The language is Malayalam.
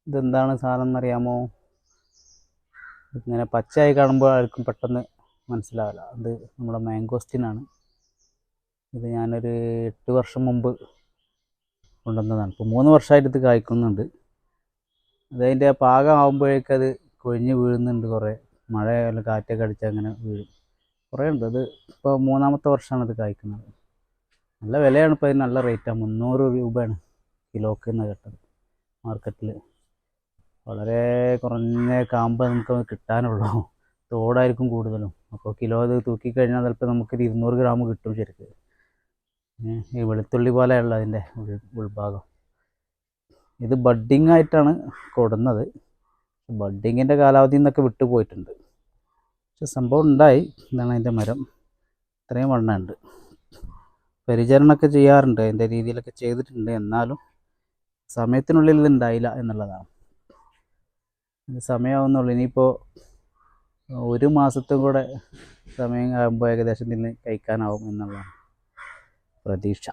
ഇതെന്താണ് സാധനം എന്നറിയാമോ? ഇങ്ങനെ പച്ചയായി കാണുമ്പോൾ ആർക്കും പെട്ടെന്ന് മനസ്സിലാവില്ല. അത് നമ്മുടെ മാങ്കോസ്റ്റിനാണ്. ഇത് ഞാനൊരു 8 വർഷം മുമ്പ് കൊണ്ടുവന്നതാണ്. ഇപ്പോൾ 3 വർഷമായിട്ട് ഇത് കായ്ക്കുന്നുണ്ട്. അതതിൻ്റെ പാകമാകുമ്പോഴേക്കും അത് കൊഴിഞ്ഞ് വീഴുന്നുണ്ട്. കുറേ മഴ അല്ലെങ്കിൽ കാറ്റൊക്കെ അടിച്ചാൽ അങ്ങനെ വീഴും. കുറേ ഉണ്ട്. അത് ഇപ്പോൾ 3ാമത്തെ വർഷമാണ് ഇത് കായ്ക്കുന്നത്. നല്ല വിലയാണ്. ഇപ്പോൾ അതിന് നല്ല റേറ്റാണ്. 300 രൂപയാണ് കിലോക്ക് എന്ന് കേട്ടത് മാർക്കറ്റിൽ. വളരെ കുറഞ്ഞ കാമ്പ് നമുക്ക് കിട്ടാനുള്ളൂ. തോടായിരിക്കും കൂടുതലും. അപ്പോൾ കിലോ ഇത് തൂക്കിക്കഴിഞ്ഞാൽ ചിലപ്പോൾ നമുക്കൊരു 200 ഗ്രാം കിട്ടും ശരിക്ക്. ഈ വെളുത്തുള്ളി പോലെയുള്ള അതിൻ്റെ ഉൾഭാഗം. ഇത് ബഡ്ഡിങ് ആയിട്ടാണ് കൊടുന്നത്. ബഡ്ഡിങ്ങിൻ്റെ കാലാവധി എന്നൊക്കെ വിട്ടു പോയിട്ടുണ്ട്. പക്ഷെ സംഭവം ഉണ്ടായി. ഇതാണ് അതിൻ്റെ മരം. ഇത്രയും വണ്ണമുണ്ട്. പരിചരണമൊക്കെ ചെയ്യാറുണ്ട്, അതിൻ്റെ രീതിയിലൊക്കെ ചെയ്തിട്ടുണ്ട്. എന്നാലും സമയത്തിനുള്ളിൽ ഇത് ഉണ്ടായില്ല എന്നുള്ളതാണ്. ഇത് സമയമാവുന്നുള്ളൂ. ഇനിയിപ്പോൾ 1 മാസത്തും കൂടെ സമയം ആകുമ്പോൾ ഏകദേശം ഇതിന് കഴിക്കാനാവും എന്നുള്ളതാണ് പ്രതീക്ഷ.